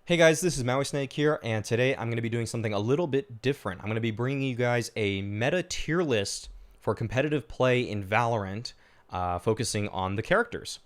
Hey guys, this is Mauisnake here, and today I'm going to be doing something a little bit different. I'm going to be bringing you guys a meta tier list for competitive play in Valorant, focusing on the characters.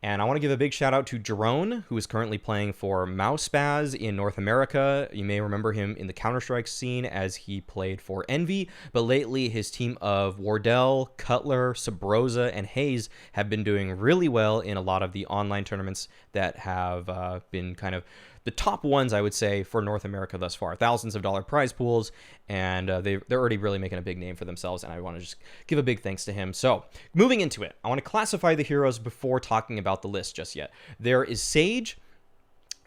And I want to give a big shout out to Drone, who is currently playing for Mauspaz in North America. You may remember him in the Counter-Strike scene as he played for Envy, but lately his team of Wardell, Cutler, Sabrosa, and Hayes have been doing really well in a lot of the online tournaments that have been kind of the top ones, I would say, for North America thus far. Thousands of dollar prize pools, and they're already really making a big name for themselves, and I want to just give a big thanks to him. So, moving into it, I want to classify the heroes before talking about the list just yet. There is Sage,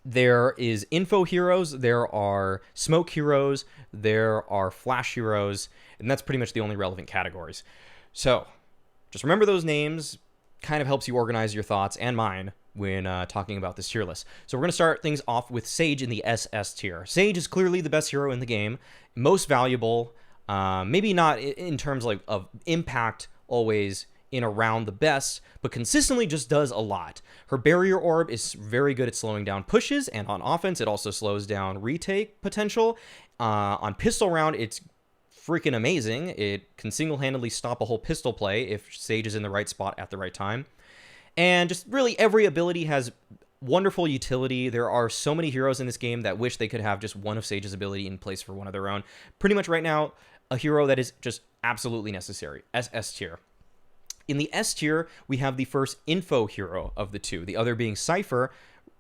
there is Info heroes, there are Smoke heroes, there are Flash heroes, and that's pretty much the only relevant categories. So, just remember those names, kind of helps you organize your thoughts and mine when talking about this tier list. So we're going to start things off with Sage in the SS tier. Sage is clearly the best hero in the game, most valuable, maybe not in terms of impact always in around the best, but consistently just does a lot. Her barrier orb is very good at slowing down pushes, and on offense it also slows down retake potential. On pistol round, it's freaking amazing. It can single-handedly stop a whole pistol play if Sage is in the right spot at the right time. And just really every ability has wonderful utility. There are so many heroes in this game that wish they could have just one of Sage's ability in place for one of their own. Pretty much right now, a hero that is just absolutely necessary. SS tier. In the S tier, we have the first info hero of the two. The other being Cypher,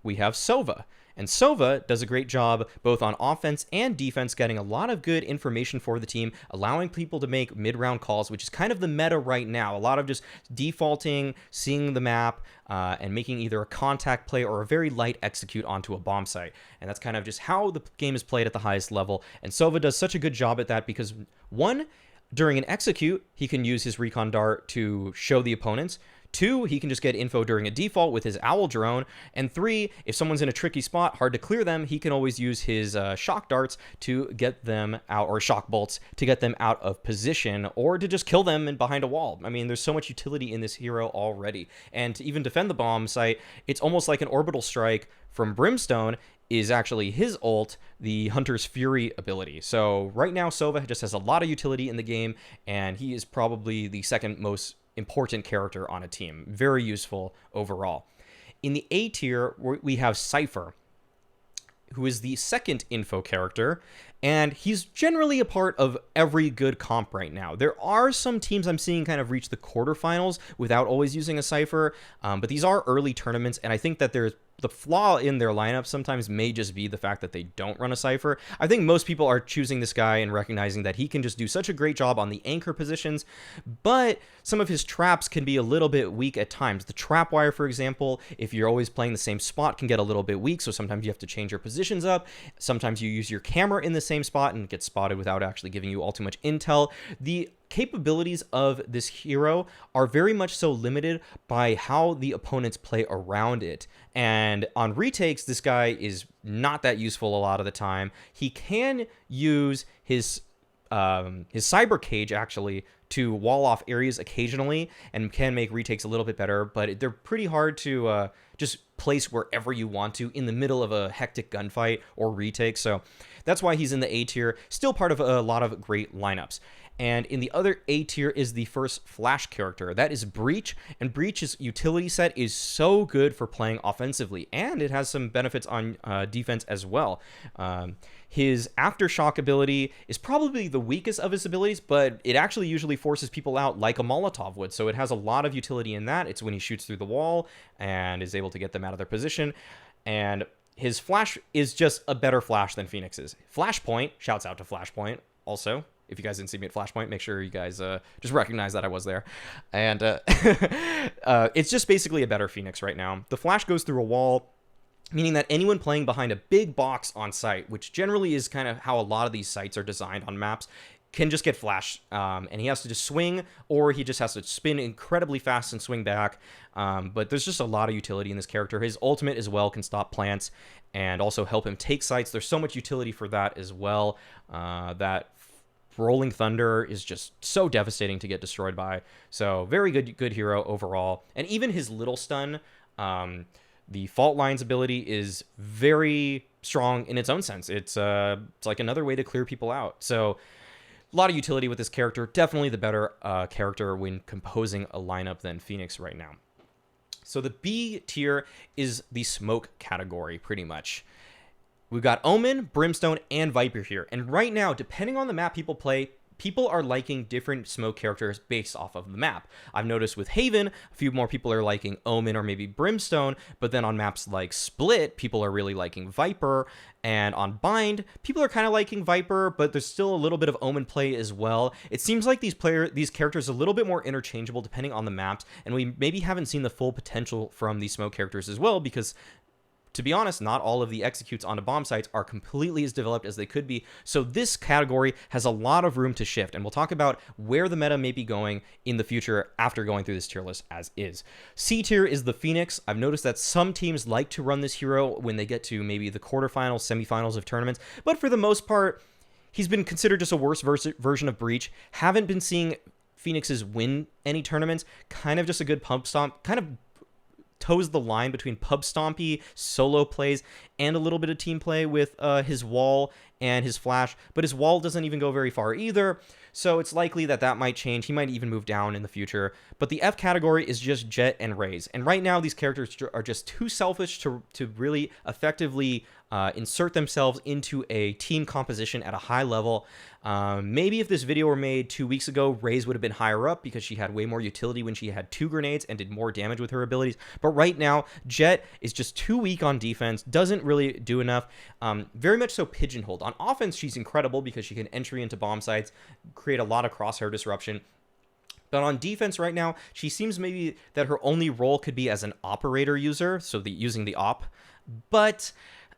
we have Sova. And Sova does a great job both on offense and defense, getting a lot of good information for the team, allowing people to make mid-round calls, which is kind of the meta right now. A lot of just defaulting, seeing the map, and making either a contact play or a very light execute onto a bomb site. And that's kind of just how the game is played at the highest level. And Sova does such a good job at that because, one, during an execute, he can use his recon dart to show the opponents. 2, he can just get info during a default with his owl drone. And 3, if someone's in a tricky spot, hard to clear them, he can always use his shock darts to get them out, or shock bolts to get them out of position, or to just kill them behind a wall. I mean, there's so much utility in this hero already. And to even defend the bomb site, it's almost like an orbital strike from Brimstone is actually his ult, the Hunter's Fury ability. So right now, Sova just has a lot of utility in the game, and he is probably the second most important character on a team. Very useful overall. In the A tier, we have Cypher, who is the second info character, and he's generally a part of every good comp right now. There are some teams I'm seeing kind of reach the quarterfinals without always using a Cypher, but these are early tournaments, and I think that there's the flaw in their lineup sometimes may just be the fact that they don't run a Cypher. I think most people are choosing this guy and recognizing that he can just do such a great job on the anchor positions, but some of his traps can be a little bit weak at times. The trap wire, for example, if you're always playing the same spot, can get a little bit weak, so sometimes you have to change your positions up. Sometimes you use your camera in the same spot and get spotted without actually giving you all too much intel. The capabilities of this hero are very much so limited by how the opponents play around it. And on retakes, this guy is not that useful a lot of the time. He can use his cyber cage actually to wall off areas occasionally and can make retakes a little bit better, but they're pretty hard to just place wherever you want to in the middle of a hectic gunfight or retake. So that's why he's in the A tier, still part of a lot of great lineups. And in the other A tier is the first Flash character. That is Breach, and Breach's utility set is so good for playing offensively, and it has some benefits on defense as well. His Aftershock ability is probably the weakest of his abilities, but it actually usually forces people out like a Molotov would, so it has a lot of utility in that. It's when he shoots through the wall and is able to get them out of their position. And his Flash is just a better Flash than Phoenix's. Flashpoint, shouts out to Flashpoint also. If you guys didn't see me at Flashpoint, make sure you guys just recognize that I was there. And it's just basically a better Phoenix right now. The Flash goes through a wall, meaning that anyone playing behind a big box on site, which generally is kind of how a lot of these sites are designed on maps, can just get flashed, and he has to just swing, or he just has to spin incredibly fast and swing back. But there's just a lot of utility in this character. His ultimate as well can stop plants and also help him take sites. There's so much utility for that as well. That Rolling Thunder is just so devastating to get destroyed by. So very good hero overall. And even his little stun, The Fault Lines ability is very strong in its own sense. It's like another way to clear people out. So a lot of utility with this character. Definitely the better character when composing a lineup than Phoenix right now. So the B tier is the smoke category, pretty much. We've got Omen, Brimstone, and Viper here. And right now, depending on the map people play, people are liking different smoke characters based off of the map. I've noticed with Haven, a few more people are liking Omen or maybe Brimstone, but then on maps like Split, people are really liking Viper, and on Bind, people are kind of liking Viper, but there's still a little bit of Omen play as well. It seems like these characters are a little bit more interchangeable depending on the maps, and we maybe haven't seen the full potential from these smoke characters as well, because to be honest, not all of the executes onto bomb sites are completely as developed as they could be. So this category has a lot of room to shift, and we'll talk about where the meta may be going in the future after going through this tier list as is. C tier is the Phoenix. I've noticed that some teams like to run this hero when they get to maybe the quarterfinals, semifinals of tournaments, but for the most part, he's been considered just a worse version of Breach. Haven't been seeing Phoenixes win any tournaments. Kind of just a good pump stomp. Kind of toes the line between pub stompy solo plays and a little bit of team play with his wall and his flash, but his wall doesn't even go very far either, so it's likely that that might change. He might even move down in the future. But the F category is just Jett and Raze, and right now these characters are just too selfish to really effectively insert themselves into a team composition at a high level. Maybe if this video were made 2 weeks ago, Raze would have been higher up because she had way more utility when she had 2 grenades and did more damage with her abilities. But right now, Jett is just too weak on defense, doesn't really do enough, very much so pigeonholed. On offense, she's incredible because she can entry into bomb sites, create a lot of crosshair disruption. But on defense right now, she seems maybe that her only role could be as an operator user, so using the op. But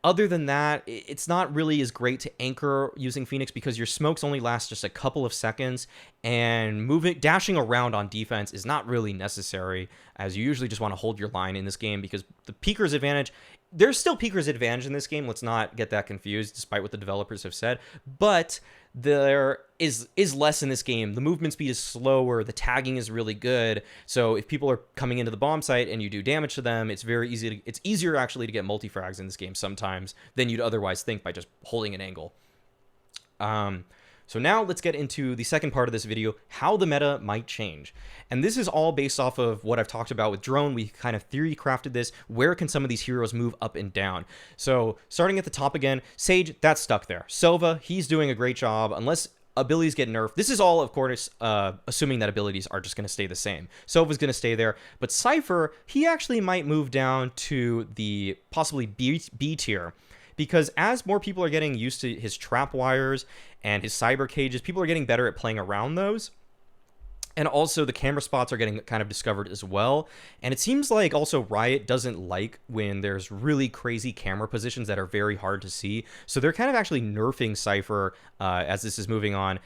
other than that, it's not really as great to anchor using Phoenix because your smokes only last just a couple of seconds, and dashing around on defense is not really necessary, as you usually just want to hold your line in this game because the peeker's advantage, there's still peeker's advantage in this game. Let's not get that confused, despite what the developers have said. But there is less in this game. The movement speed is slower. The tagging is really good. So if people are coming into the bomb site and you do damage to them, it's very easy. It's easier actually to get multi-frags in this game sometimes than you'd otherwise think by just holding an angle. So now let's get into the second part of this video, how the meta might change. And this is all based off of what I've talked about with Drone. We kind of theory crafted this. Where can some of these heroes move up and down? So starting at the top again, Sage, that's stuck there. Sova, he's doing a great job. Unless abilities get nerfed. This is all, of course, assuming that abilities are just going to stay the same. Sova's going to stay there. But Cypher, he actually might move down to the possibly B tier. Because as more people are getting used to his trap wires and his cyber cages, people are getting better at playing around those. And also the camera spots are getting kind of discovered as well. And it seems like also Riot doesn't like when there's really crazy camera positions that are very hard to see. So they're kind of actually nerfing Cypher as this is moving on.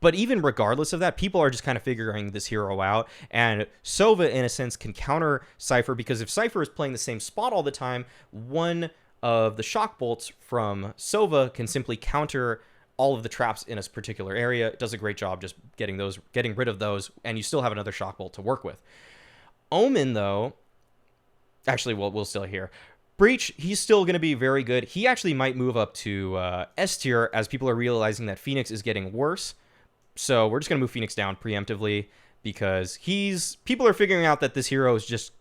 But even regardless of that, people are just kind of figuring this hero out. And Sova, in a sense, can counter Cypher, because if Cypher is playing the same spot all the time, one of the shock bolts from Sova can simply counter all of the traps in a particular area. It does a great job just getting rid of those, and you still have another shock bolt to work with. Omen, though, actually, we'll still hear. Breach, he's still going to be very good. He actually might move up to S tier as people are realizing that Phoenix is getting worse. So we're just going to move Phoenix down preemptively because people are figuring out that this hero is just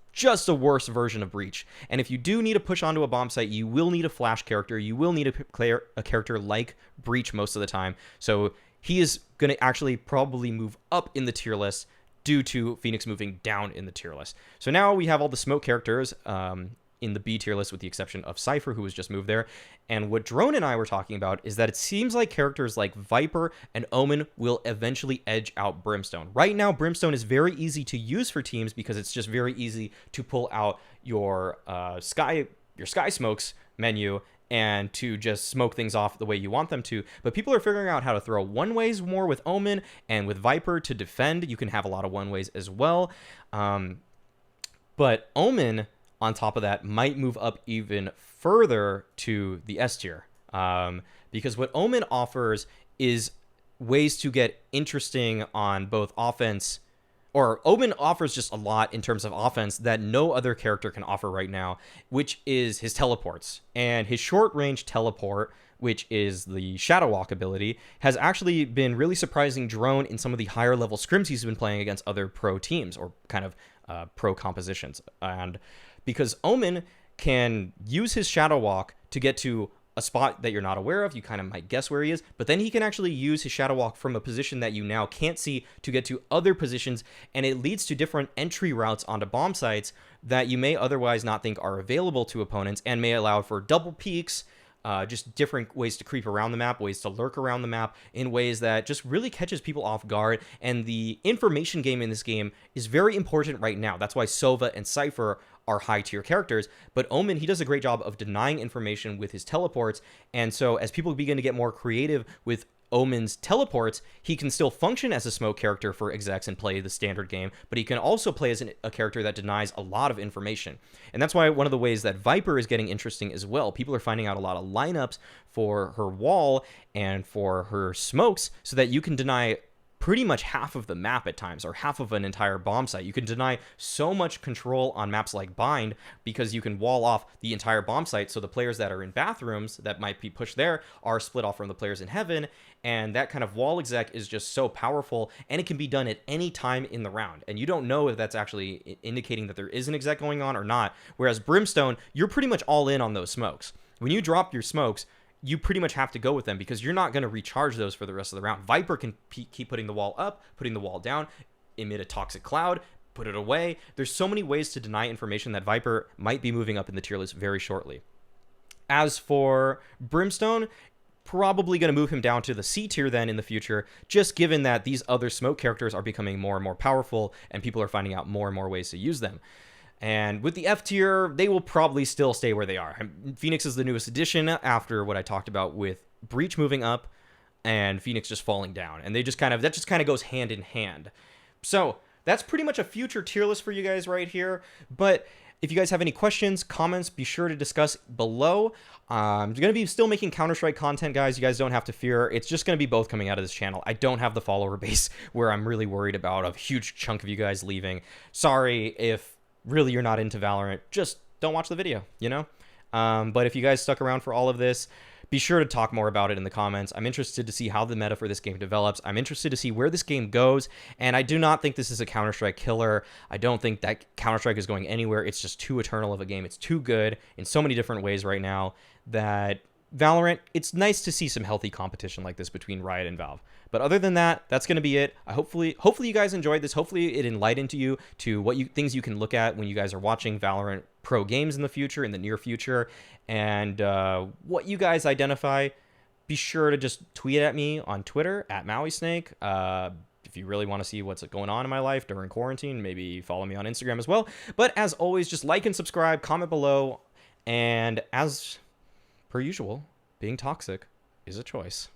a worse version of Breach. And if you do need to push onto a bomb site, you will need a flash character. You will need a character like Breach most of the time. So he is going to actually probably move up in the tier list due to Phoenix moving down in the tier list. So now we have all the smoke characters in the B tier list with the exception of Cypher, who was just moved there. And what Drone and I were talking about is that it seems like characters like Viper and Omen will eventually edge out Brimstone. Right now, Brimstone is very easy to use for teams because it's just very easy to pull out your sky smokes menu and to just smoke things off the way you want them to. But people are figuring out how to throw one-ways more with Omen, and with Viper to defend, you can have a lot of one-ways as well. But Omen, on top of that, might move up even further to the S tier. Because what Omen offers is ways to get interesting on both offense or Omen offers just a lot in terms of offense that no other character can offer right now, which is his teleports. And his short range teleport, which is the Shadow Walk ability, has actually been really surprising drone in some of the higher level scrims he's been playing against other pro teams, or kind of pro compositions. And because Omen can use his Shadow Walk to get to a spot that you're not aware of, you kind of might guess where he is, but then he can actually use his Shadow Walk from a position that you now can't see to get to other positions, and it leads to different entry routes onto bomb sites that you may otherwise not think are available to opponents, and may allow for double peaks, just different ways to creep around the map, ways to lurk around the map in ways that just really catches people off guard. And the information game in this game is very important right now. That's why Sova and Cypher are high tier characters, but Omen, he does a great job of denying information with his teleports. And so as people begin to get more creative with Omen's teleports, he can still function as a smoke character for execs and play the standard game, but he can also play as a character that denies a lot of information. And that's why one of the ways that Viper is getting interesting as well. People are finding out a lot of lineups for her wall and for her smokes so that you can deny pretty much half of the map at times, or half of an entire bomb site. You can deny so much control on maps like Bind because you can wall off the entire bomb site, so the players that are in bathrooms that might be pushed there are split off from the players in heaven, and that kind of wall exec is just so powerful, and it can be done at any time in the round, and you don't know if that's actually indicating that there is an exec going on or not, whereas Brimstone, you're pretty much all in on those smokes. When you drop your smokes, you pretty much have to go with them because you're not going to recharge those for the rest of the round. Viper can keep putting the wall up, putting the wall down, emit a toxic cloud, put it away. There's so many ways to deny information that Viper might be moving up in the tier list very shortly. As for Brimstone, probably going to move him down to the C tier then in the future, just given that these other smoke characters are becoming more and more powerful and people are finding out more and more ways to use them. And with the F tier, they will probably still stay where they are. Phoenix is the newest addition after what I talked about with Breach moving up and Phoenix just falling down. And that just kind of goes hand in hand. So that's pretty much a future tier list for you guys right here. But if you guys have any questions, comments, be sure to discuss below. I'm going to be still making Counter-Strike content, guys. You guys don't have to fear. It's just going to be both coming out of this channel. I don't have the follower base where I'm really worried about a huge chunk of you guys leaving. Sorry if really you're not into Valorant, just don't watch the video, you know? But if you guys stuck around for all of this, be sure to talk more about it in the comments. I'm interested to see how the meta for this game develops. I'm interested to see where this game goes, and I do not think this is a Counter-Strike killer. I don't think that Counter-Strike is going anywhere. It's just too eternal of a game. It's too good in so many different ways right now that Valorant, it's nice to see some healthy competition like this between Riot and Valve. But other than that, that's going to be it. Hopefully you guys enjoyed this. Hopefully it enlightened you to things you can look at when you guys are watching Valorant Pro games in the near future, and what you guys identify. Be sure to just tweet at me on Twitter at Mauisnake. If you really want to see what's going on in my life during quarantine, maybe follow me on Instagram as well. But as always, just like and subscribe, comment below, and as per usual, being toxic is a choice.